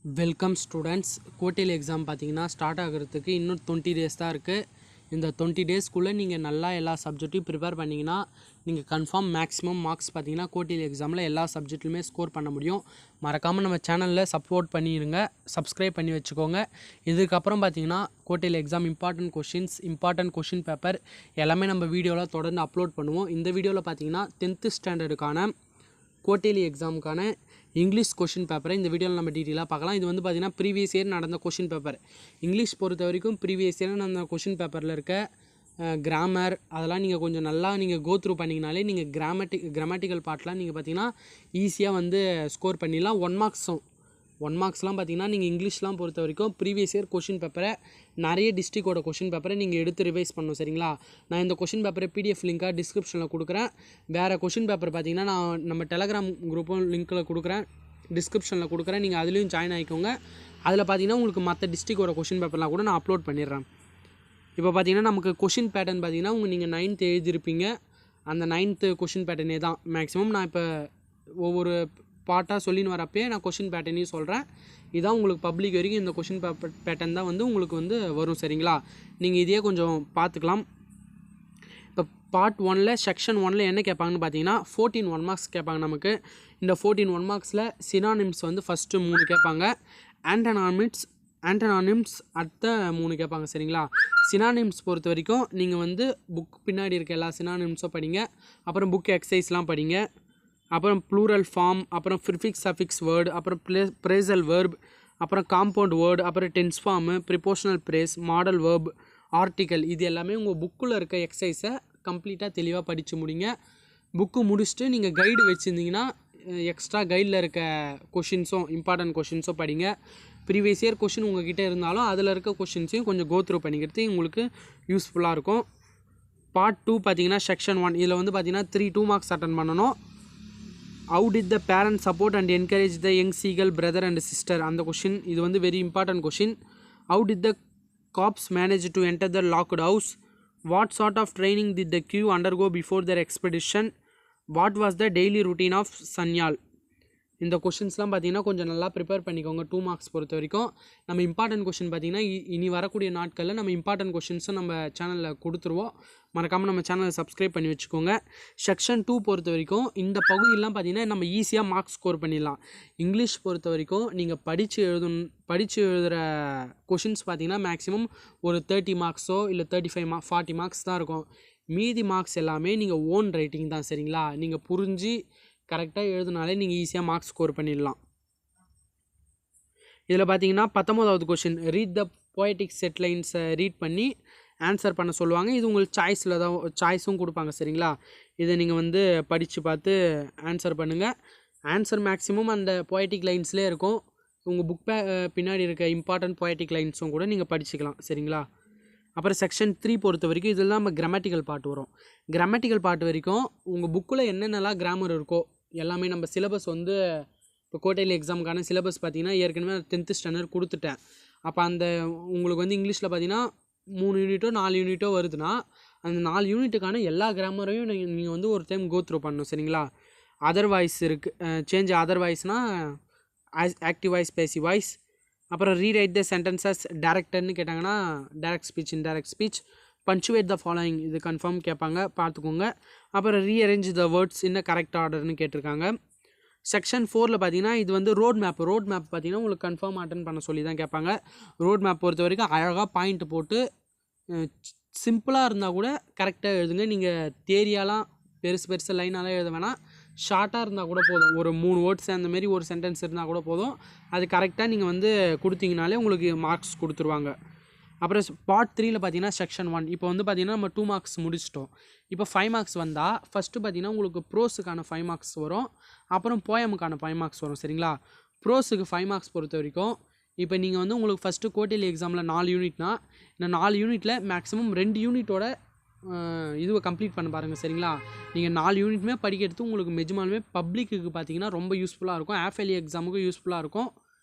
Welcome students. Quarterly exam பார்த்தீங்கன்னா start ஆகிறதுக்கு இன்னும் 20 டேஸ் தான் இருக்குது. இந்த 20 டேஸ்க்குள்ளே நீங்கள் நல்லா எல்லா சப்ஜெக்ட்டையும் ப்ரிப்பேர் பண்ணிங்கன்னா நீங்கள் கன்ஃபார்ம் மேக்ஸிமம் மார்க்ஸ் பார்த்தீங்கன்னா குவார்ட்டர்லி எக்ஸாமில் எல்லா சப்ஜெக்ட்லையுமே ஸ்கோர் பண்ண முடியும். மறக்காமல் நம்ம சேனலில் சப்போர்ட் பண்ணிடுங்க, சப்ஸ்கிரைப் பண்ணி வச்சுக்கோங்க. இதுக்கப்புறம் பார்த்தீங்கன்னா quarterly exam important question paper எல்லாமே நம்ம வீடியோவில் தொடர்ந்து அப்லோட் பண்ணுவோம். இந்த வீடியோவில் பார்த்தீங்கன்னா 10th ஸ்டாண்டர்டுக்கான குவார்ட்டர்லி எக்ஸாமுக்கான இங்கிலீஷ் கொஷின் பேப்பரை இந்த வீடியோவில் நம்ம டீட்டெயிலாக பார்க்கலாம். இது வந்து பார்த்திங்கன்னா ப்ரீவியஸ் இயர் நடந்த கொஷின் பேப்பர். இங்கிலீஷ் பொறுத்த வரைக்கும் ப்ரீவியஸ் இயர் நடந்த கொஷின் பேப்பரில் இருக்க கிராமர் அதெல்லாம் நீங்கள் கொஞ்சம் நல்லா நீங்கள் கோ த்ரூ பண்ணிங்கனாலே நீங்கள் கிராமட்டிக்கல் பார்ட்லாம் நீங்கள் பார்த்தீங்கன்னா ஈஸியாக வந்து ஸ்கோர் பண்ணிடலாம். 1 மார்க்ஸ்லாம் பார்த்தீங்கன்னா நீங்கள் இங்கிலீஷ்லாம் பொறுத்த வரைக்கும் ப்ரீவியஸ் இயர் கொஷின் பேப்பரை நிறைய டிஸ்ட்ரிக்டோட கொஷின் பேப்பரை நீங்கள் எடுத்து ரிவைஸ் பண்ணணும், சரிங்களா? நான் இந்த கொஷின் பேப்பரை பிடிஎஃப் லிங்காக டிஸ்கிரிப்ஷனில் கொடுக்குறேன். வேறு கொஷின் பேப்பர் பார்த்தீங்கன்னா நான் நம்ம டெலகிராம் குரூப்பும் லிங்க்கில் கொடுக்குறேன், டிஸ்கிரிப்ஷனில் கொடுக்குறேன். நீங்கள் அதுலேயும் ஜாயின் ஆகிக்கோங்க. அதில் பார்த்தீங்கன்னா உங்களுக்கு மற்ற டிஸ்ட்ரிக்டோட கொஷின் பேப்பர்லாம் கூட நான் அப்லோட் பண்ணிடுறேன். இப்போ பார்த்தீங்கன்னா நமக்கு கொஷின் பேட்டர்ன் பார்த்தீங்கன்னா நீங்கள் 9th எழுதியிருப்பீங்க. அந்த 9th கொஷின் பேட்டர்னே தான் மேக்ஸிமம். நான் இப்போ ஒவ்வொரு பார்ட்டாக சொல்லின்னு வரப்பே நான் கொஷின் பேட்டர்னையும் சொல்கிறேன். இதான் உங்களுக்கு பப்ளிக் வரைக்கும் இந்த கொஷின் பேட்டர்ன் தான் வந்து உங்களுக்கு வந்து வரும், சரிங்களா? நீங்கள் இதையே கொஞ்சம் பார்த்துக்கலாம். இப்போ பார்ட் 1ல் செக்ஷன் 1ல் என்ன கேட்பாங்கன்னு பார்த்தீங்கன்னா 14 1 மார்க்ஸ் கேட்பாங்க நமக்கு. இந்த 14 1 மார்க்ஸில் சினானிம்ஸ் வந்து ஃபஸ்ட்டு 3 கேட்பாங்க. ஆண்டனானிம்ஸ் அடுத்த 3 கேட்பாங்க, சரிங்களா? சினானிம்ஸ் பொறுத்த வரைக்கும் நீங்கள் வந்து புக் பின்னாடி இருக்க எல்லா சினானிம்ஸும் படிங்க. அப்புறம் புக் எக்ஸசைஸ்லாம் படிங்க. அப்புறம் ப்ளூரல் ஃபார்ம், அப்புறம் ப்ரிஃபிக்ஸ் சஃபிக்ஸ் வேர்டு, அப்புறம் ப்ரேசல் வேர்ப், அப்புறம் காம்பவுண்ட் வேர்டு, அப்புறம் tense form, prepositional phrase, modal verb, article, இது எல்லாமே உங்கள் புக்கில் இருக்க எக்ஸசைஸை கம்ப்ளீட்டாக தெளிவாக படித்து முடிங்க. புக்கு முடிச்சுட்டு நீங்கள் கைடு வச்சுருந்தீங்கன்னா எக்ஸ்ட்ரா கைடில் இருக்க கொஷின்ஸும் இம்பார்ட்டன்ட் கொஷின்ஸும் படிங்க. ப்ரீவியஸ் இயர் கொஷின் உங்கள்கிட்ட இருந்தாலும் அதில் இருக்க கொஷின்ஸையும் கொஞ்சம் கோ த்ரூ பண்ணிக்கிறது உங்களுக்கு யூஸ்ஃபுல்லாக இருக்கும். பார்ட் 2 பார்த்தீங்கன்னா செக்ஷன் 1 இதில் வந்து பார்த்தீங்கன்னா 2 மார்க்ஸ் அட்டன் பண்ணணும். How did the parents support and encourage the young seagull brother and sister? அந்த கொஷின் இது வந்து very important question. How did the cops manage to enter the locked house? What sort of training did the crew undergo before their expedition? What was the daily routine of Sanyal? இந்த கொஷின்ஸ்லாம் பார்த்தீங்கன்னா கொஞ்சம் நல்லா prepare பண்ணிக்கோங்க. 2 marks பொறுத்த வரைக்கும் நம்ம important question பார்த்தீங்கன்னா இனி வரக்கூடிய நாட்களில் நம்ம இம்பார்ட்டன்ட் கொஷின்ஸும் நம்ம சேனலில் கொடுத்துருவோம். மறக்காமல் நம்ம சேனலை சப்ஸ்கிரைப் பண்ணி வச்சுக்கோங்க. செக்ஷன் 2 பொறுத்த வரைக்கும் இந்த பகுதியெல்லாம் பார்த்தீங்கன்னா நம்ம ஈஸியாக மார்க்ஸ் ஸ்கோர் பண்ணிடலாம். இங்கிலீஷ் பொறுத்த வரைக்கும் நீங்கள் படித்து எழுதுகிற கொஷின்ஸ் பார்த்தீங்கன்னா மேக்ஸிமம் ஒரு 30 மார்க்ஸோ இல்லை 40 மார்க்ஸ் தான் இருக்கும். மீதி மார்க்ஸ் எல்லாமே நீங்கள் ஓன் ரைட்டிங் தான், சரிங்களா? நீங்கள் புரிஞ்சு கரெக்டாக எழுதுனாலே நீங்கள் ஈஸியாக மார்க்ஸ் ஸ்கோர் பண்ணிடலாம். இதில் பார்த்தீங்கன்னா 19வது கொஷின், ரீட் த போயட்டிக் செட்லைன்ஸை ரீட் பண்ணி ஆன்சர் பண்ண சொல்லுவாங்க. இது உங்களுக்கு சாய்ஸும் கொடுப்பாங்க, சரிங்களா? இதை நீங்கள் வந்து படித்து பார்த்து ஆன்சர் பண்ணுங்கள். ஆன்சர் மேக்ஸிமம் அந்த போயட்டிக் லைன்ஸ்லேயே இருக்கும். உங்கள் புக் பின்னாடி இருக்க இம்பார்ட்டன்ட் போயட்டிக் லைன்ஸும் கூட நீங்கள் படிச்சுக்கலாம், சரிங்களா? அப்புறம் செக்ஷன் 3 பொறுத்த வரைக்கும் இதெல்லாம் நம்ம கிராமட்டிக்கல் பார்ட் வரும். கிராமட்டிக்கல் பார்ட் வரைக்கும் உங்கள் புக்கில் என்னென்னலாம் கிராமர் இருக்கோ எல்லாமே நம்ம சிலபஸ் வந்து இப்போ குவார்ட்டர்லி எக்ஸாமுக்கான சிலபஸ் பார்த்தீங்கன்னா ஏற்கனவே 10th ஸ்டாண்டர்ட் கொடுத்துட்டேன். அப்போ அந்த உங்களுக்கு வந்து இங்கிலீஷில் பார்த்தீங்கன்னா 3 யூனிட்டோ 4 யூனிட்டோ வருதுன்னா அந்த 4 யூனிட்டுக்கான எல்லா கிராமரையும் நீங்கள் வந்து ஒரு டைம் கோ த்ரூ பண்ணணும், சரிங்களா? அதர்வாய்ஸ் இருக்குது, சேஞ்ச் அதர்வாய்ஸ்னால் ஆக்டிவ் வாய்ஸ், பேசிவ் வாய்ஸ். அப்புறம் ரீரைட் த சென்டென்சஸ் டேரக்டர்னு கேட்டாங்கன்னா direct speech, indirect speech. Punctuate the following, இது கன்ஃபார்ம் கேட்பாங்க, பார்த்துக்கோங்க. அப்புறம் rearrange the words in correct ஆர்டர்னு கேட்டிருக்காங்க. செக்ஷன் 4ல் பார்த்தீங்கன்னா இது வந்து ரோட் மேப் பார்த்தீங்கன்னா உங்களுக்கு கன்ஃபார்ம் அட்டன் பண்ண சொல்லி தான் கேட்பாங்க. ரோட் மேப் பொறுத்த வரைக்கும் அழகாக பாயிண்ட் போட்டு சிம்பிளாக இருந்தால் கூட கரெக்டாக எழுதுங்க. நீங்கள் தேரியாலாம் பெருசு லைனாலாம் எழுத வேணாம். ஷார்ட்டாக இருந்தால் கூட போதும். ஒரு 3 வேர்ட்ஸ் அந்த மாதிரி ஒரு சென்டென்ஸ் இருந்தால் கூட போதும். அது கரெக்டாக நீங்கள் வந்து கொடுத்தீங்கனாலே உங்களுக்கு மார்க்ஸ் கொடுத்துருவாங்க. அப்புறம் பார்ட் 3ல் பார்த்தீங்கன்னா செக்ஷன் 1 இப்போ வந்து பார்த்தீங்கன்னா நம்ம 2 மார்க்ஸ் முடிச்சிட்டோம். இப்போ 5 மார்க்ஸ் வந்தால் ஃபஸ்ட்டு பார்த்தீங்கன்னா உங்களுக்கு ப்ரோஸுக்கான 5 மார்க்ஸ் வரும், அப்புறம் போயமுக்கான 5 மார்க்ஸ் வரும், சரிங்களா? ப்ரோஸுக்கு 5 மார்க்ஸ் பொறுத்த வரைக்கும் இப்போ நீங்கள் வந்து உங்களுக்கு ஃபஸ்ட்டு குவார்ட்டர்லி எக்ஸாமில் 4 யூனிட்னா இந்த 4 யூனிட்டில் மேக்ஸிமம் 2 யூனிட்டோட இதுவை கம்ப்ளீட் பண்ண பாருங்கள், சரிங்களா? நீங்கள் 4 யூனிட்டுமே படிக்கிறது உங்களுக்கு நிஜமாலுமே பப்ளிக்கு பார்த்தீங்கன்னா ரொம்ப யூஸ்ஃபுல்லாக இருக்கும். ஆஃபேலி எக்ஸாமுக்கு யூஸ்ஃபுல்லாக இருக்கும்,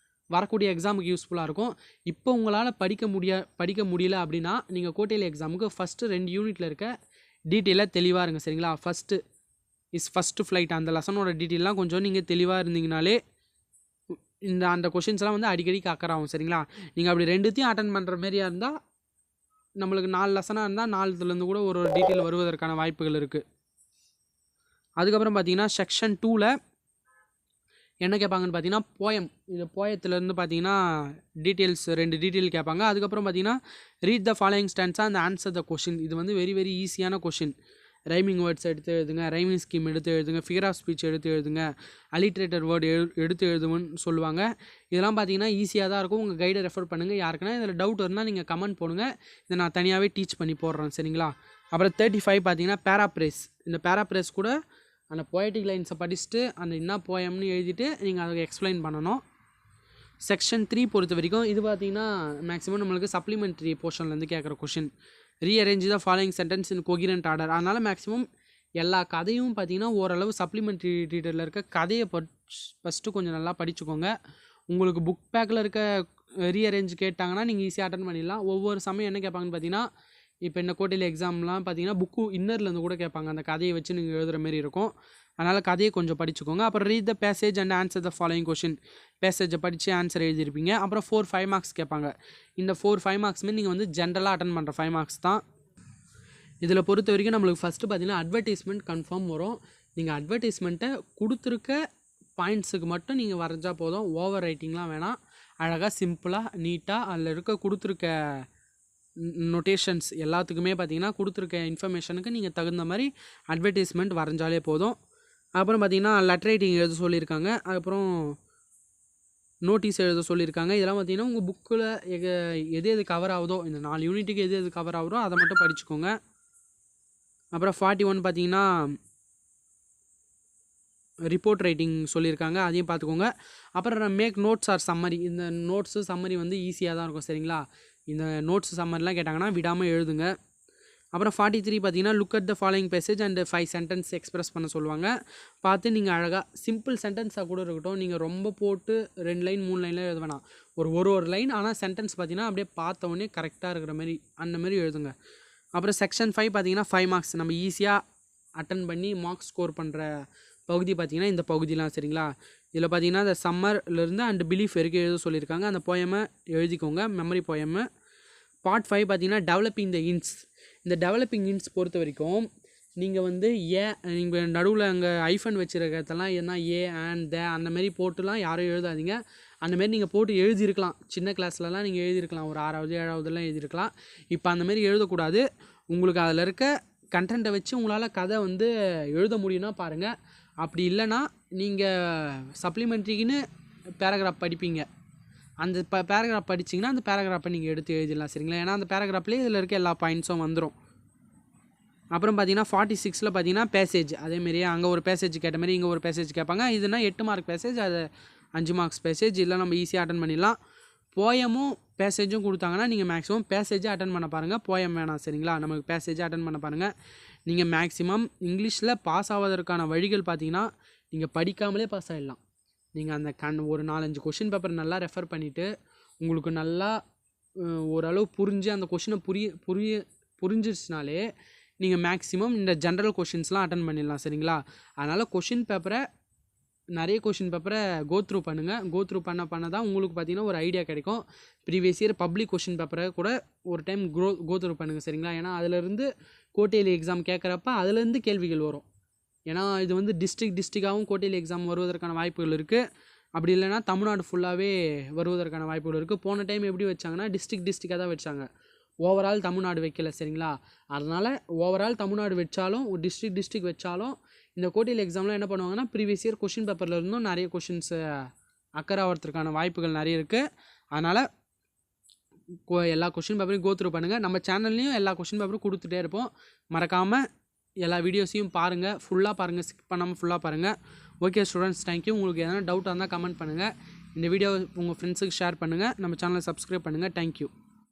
வரக்கூடிய எக்ஸாமுக்கு யூஸ்ஃபுல்லாக இருக்கும். இப்போ உங்களால் படிக்க முடியல அப்படின்னா நீங்கள் குவார்ட்டர்லி எக்ஸாமுக்கு ஃபஸ்ட்டு 2 யூனிட்டில் இருக்க டீட்டெயிலாக தெளிவாக இருங்க, சரிங்களா? ஃபஸ்ட்டு ஃப்ளைட் அந்த லெசனோட டீட்டெயிலாம் கொஞ்சம் நீங்கள் தெளிவாக இருந்தீங்கனாலே அந்த கொஷின்ஸ்லாம் வந்து அடிக்கடிக்கு அக்கறை ஆகும் சரிங்களா. நீங்கள் அப்படி ரெண்டுத்தையும் அட்டன் பண்ணுற மாரியா இருந்தால் நம்மளுக்கு 4 லெசனாக இருந்தால் 4த்துலேருந்து கூட ஒரு டீட்டெயில் வருவதற்கான வாய்ப்புகள் இருக்குது. அதுக்கப்புறம் பார்த்தீங்கன்னா செக்ஷன் 2ல் என்ன கேட்பாங்கன்னு பார்த்தீங்கன்னா போயம். இந்த போயத்துலேருந்து பார்த்தீங்கன்னா டீட்டெயில்ஸ் 2 டீட்டெயில் கேட்பாங்க. அதுக்கப்புறம் பார்த்தீங்கன்னா read the following stanza and answer the question. இது வந்து வெரி வெரி ஈஸியான கொஷின். ரைமிங் வேர்ட்ஸ் எடுத்து எழுதுங்க, ரைமிங் ஸ்கீம் எடுத்து எழுதுங்க, ஃபிகர் ஆஃப் ஸ்பீச் எடுத்து எழுதுங்க, அலிட்ரேட்டர் வேர்டு எடுத்து எழுதுவோன்னு சொல்லுவாங்க. இதெல்லாம் பார்த்தீங்கன்னா ஈஸியாக தான் இருக்கும். உங்கள் கைடை ரெஃபர் பண்ணுங்கள். யாருக்குன்னா இதில் டவுட் இருந்தால் நீங்கள் கமெண்ட் போடுங்க. இதை நான் தனியாகவே டீச் பண்ணி போடுறேன் சரிங்களா. அப்புறம் 35 பார்த்தீங்கன்னா பேராப்ரேஸ். இந்த பேராப்ரேஸ் கூட அந்த போயட்டிக் லைன்ஸை படிச்சுட்டு அந்த என்ன போயம்னு எழுதிட்டு நீங்கள் அதை எக்ஸ்பிளைன் பண்ணணும். செக்ஷன் 3 பொறுத்த வரைக்கும் இது பார்த்தீங்கன்னா மேக்ஸிமம் நம்மளுக்கு சப்ளிமெண்ட்ரி போர்ஷன்லேருந்து கேட்குற question. Rearrange the following sentence in coherent order. அதனால் மேக்ஸிமம் எல்லா கதையும் பார்த்தீங்கன்னா ஓரளவு சப்ளிமெண்ட்ரி ரீடரில் இருக்க கதையை ஃபஸ்ட்டு கொஞ்சம் நல்லா படிச்சுக்கோங்க. உங்களுக்கு புக் பேக்கில் இருக்க ரீஅரேஞ்ச் கேட்டாங்கன்னா நீங்கள் ஈஸியாக அட்டன் பண்ணிடலாம். ஒவ்வொரு சமயம் என்ன கேட்பாங்கன்னு பார்த்தீங்கன்னா இப்போ இந்த கோட்டையில் எக்ஸாம்லாம் பார்த்தீங்கன்னா புக்கு இன்னர்லேருந்து கூட கேட்பாங்க. அந்த கதையை வச்சு நீங்கள் எழுதுகிற மாரி இருக்கும். அதனால் கதையை கொஞ்சம் படிச்சுக்கோங்க. அப்புறம் read the passage and answer the following question. பேசேஜை படித்து ஆன்சர் எழுதியிருப்பீங்க. அப்புறம் 4-5 மார்க்ஸ் கேட்பாங்க. இந்த 4-5 மார்க்ஸுமே நீங்கள் வந்து ஜென்ரலாக அட்டன் பண்ணுற 5 மார்க்ஸ் தான். இதில் பொறுத்த வரைக்கும் நம்மளுக்கு ஃபஸ்ட்டு பார்த்தீங்கன்னா அட்வர்டைஸ்மெண்ட் கன்ஃபார்ம் வரும். நீங்கள் அட்வர்டைஸ்மெண்ட்டை கொடுத்துருக்க பாயிண்ட்ஸுக்கு மட்டும் நீங்கள் வரைஞ்சா போதும். ஓவர் ரைட்டிங்லாம் வேணாம். அழகாக சிம்பிளாக நீட்டாக அதில் இருக்க கொடுத்துருக்க நோட்டேஷன்ஸ் எல்லாத்துக்குமே பார்த்தீங்கன்னா கொடுத்துருக்க இன்ஃபர்மேஷனுக்கு நீங்கள் தகுந்த மாதிரி அட்வர்டைஸ்மெண்ட் வரைஞ்சாலே போதும். அப்புறம் பார்த்தீங்கன்னா லெட்டர் ரைட்டிங் எழுத சொல்லியிருக்காங்க. அதுக்கப்புறம் நோட்டீஸ் எழுத சொல்லியிருக்காங்க. இதெல்லாம் பார்த்தீங்கன்னா உங்கள் புக்கில் எது கவர் ஆகுதோ இந்த 4 யூனிட்டுக்கு எது கவர் ஆகுதோ அதை மட்டும் படிச்சுக்கோங்க. அப்புறம் 41 பார்த்தீங்கன்னா ரிப்போர்ட் ரைட்டிங் சொல்லியிருக்காங்க. அதையும் பார்த்துக்கோங்க. அப்புறம் மேக் நோட்ஸ் ஆர் சம்மரி. இந்த நோட்ஸு சம்மரி வந்து ஈஸியாக தான் இருக்கும் சரிங்களா. இந்த நோட்ஸ் சம்மரிலாம் கேட்டாங்கன்னா விடாமல் எழுதுங்க. அப்புறம் 43 பார்த்தீங்கன்னா look at the following passage and 5 sentence express பண்ண சொல்லுவாங்க. பார்த்து நீங்கள் அழகாக சிம்பிள் சென்டென்ஸாக கூட இருக்கட்டும். நீங்கள் ரொம்ப போட்டு 2 லைன் 3 லைனில் எழுத வேணாம். ஒரு லைன் ஆனால் சென்டென்ஸ் பார்த்தீங்கன்னா அப்படியே பார்த்த உடனே கரெக்டாக இருக்கிற மாதிரி அந்த மாதிரி எழுதுங்க. அப்புறம் செக்ஷன் 5 பார்த்தீங்கன்னா 5 மார்க்ஸ் நம்ம ஈஸியாக அட்டன் பண்ணி மார்க்ஸ் ஸ்கோர் பண்ணுற பகுதி பார்த்தீங்கன்னா இந்த பகுதிலாம் சரிங்களா. இதில் பார்த்தீங்கன்னா இந்த சம்மர்லேருந்து அண்ட் பிலீஃப் வரைக்கும் எழுத சொல்லியிருக்காங்க. அந்த போயமை எழுதிக்கோங்க, மெமரி போயமை. பார்ட் 5 பார்த்தீங்கன்னா டெவலப்பிங் த இன்ஸ். இந்த டெவலப்பிங் இன்ஸ் பொறுத்த வரைக்கும் நீங்கள் வந்து நீங்கள் நடுவில் அங்கே ஐஃபன் வச்சுருக்கிறதெல்லாம் என்ன அண்ட் த அந்த மாதிரி போட்டுலாம் யாரும் எழுதாதீங்க. அந்தமாரி நீங்கள் போட்டு எழுதியிருக்கலாம். சின்ன கிளாஸ்லலாம் நீங்கள் எழுதியிருக்கலாம். ஒரு 6வது 7வதுலாம் எழுதியிருக்கலாம். இப்போ அந்தமாரி எழுதக்கூடாது. உங்களுக்கு அதில் இருக்க கண்டென்ட்டை வச்சு உங்களால் கதை வந்து எழுத முடியும்னா பாருங்கள். அப்படி இல்லைன்னா நீங்கள் சப்ளிமெண்ட்ரிக்குன்னு பேராகிராஃப் படிப்பீங்க. அந்த பேராகிராஃப் படிச்சிங்கன்னா அந்த பேராகிராஃபை நீங்கள் எடுத்து எழுதிடலாம் சரிங்களா. ஏன்னா அந்த பேராகிராஃப்லேயே இதில் இருக்க எல்லா பாயிண்ட்ஸும் வந்துடும். அப்புறம் பார்த்தீங்கன்னா 46ல் பார்த்தீங்கன்னா பேசேஜ். அதேமாரியே அங்கே ஒரு பேசேஜ் கேட்ட மாதிரி இங்கே ஒரு பேசேஜ் கேட்பாங்க. இதுனா 8 மார்க் பேசேஜ், அது 5 மார்க்ஸ் பேசேஜ். இல்லை நம்ம ஈஸியாக அட்டன் பண்ணிடலாம். போயமும் பேசேஜும் கொடுத்தாங்கன்னா நீங்கள் மேக்ஸிமம் பேசேஜை அட்டன் பண்ண பாருங்கள். போயம் வேணாம் சரிங்களா. நமக்கு பேசேஜை அட்டன் பண்ண பாருங்கள். நீங்கள் மேக்ஸிமம் இங்கிலீஷில் பாஸ் ஆவதற்கான வழிகள் பார்த்தீங்கன்னா நீங்கள் படிக்காமலே பாஸ் ஆகிடலாம். நீங்கள் அந்த ஒரு 4-5 கொஷின் பேப்பர் நல்லா ரெஃபர் பண்ணிவிட்டு உங்களுக்கு நல்லா ஓரளவு புரிஞ்சு அந்த கொஷினை புரிஞ்சிருச்சுனாலே நீங்கள் மேக்ஸிமம் இந்த ஜென்ரல் கொஷின்ஸ்லாம் அட்டன் பண்ணிடலாம் சரிங்களா. அதனால் நிறைய கொஷின் பேப்பரை கோத்ரூ பண்ணுங்கள். கோத்ரூ பண்ண தான் உங்களுக்கு பார்த்தீங்கன்னா ஒரு ஐடியா கிடைக்கும். ப்ரீவியஸ் இயர் பப்ளிக் கொஷின் பேப்பரை கூட ஒரு டைம் கோத்ரூ பண்ணுங்கள் சரிங்களா. ஏன்னா அதிலேருந்து கோட்டையில் எக்ஸாம் கேட்குறப்ப அதுலேருந்து கேள்விகள் வரும். ஏன்னா இது வந்து டிஸ்ட்ரிக்டாகவும் கோட்டையில் எக்ஸாம் வருவதற்கான வாய்ப்புகள் இருக்குது. அப்படி இல்லைனா தமிழ்நாடு ஃபுல்லாகவே வருவதற்கான வாய்ப்புகள் இருக்குது. போன டைம் எப்படி வச்சாங்கன்னா டிஸ்ட்ரிக்டாக தான் வச்சாங்க. ஓவரால் தமிழ்நாடு வைக்கல சரிங்களா. அதனால் ஓவரால் தமிழ்நாடு வச்சாலும் ஒரு டிஸ்ட்ரிக்ட் வச்சாலும் இந்த கோட்டையில் எக்ஸாம்லாம் என்ன பண்ணுவாங்கன்னா ப்ரீவியஸ் இயர் கொஷின் பேப்பரில் இருந்தும் நிறைய கொஷின்ஸு அக்கறை ஆகிறதுக்கான வாய்ப்புகள் நிறைய இருக்குது. அதனால் எல்லா கொஷின் பேப்பரையும் கோத்ரூ பண்ணுங்கள். நம்ம சேனல்லையும் எல்லா கொஷின் பேப்பரும் கொடுத்துட்டே இருப்போம். மறக்காமல் எல்லா வீடியோஸையும் பாருங்கள். ஃபுல்லாக பாருங்கள், ஸ்கிப் பண்ணாமல் ஃபுல்லாக பாருங்கள். Okay students, thank you. உங்களுக்கு எதனா டவுட்டாக இருந்தால் கமெண்ட் பண்ணுங்கள். இந்த வீடியோ உங்கள் ஃப்ரெண்ட்ஸுக்கு ஷேர் பண்ணுங்கள். நம்ம சேனலை சப்ஸ்கிரைப் பண்ணுங்கள். தேங்க்யூ.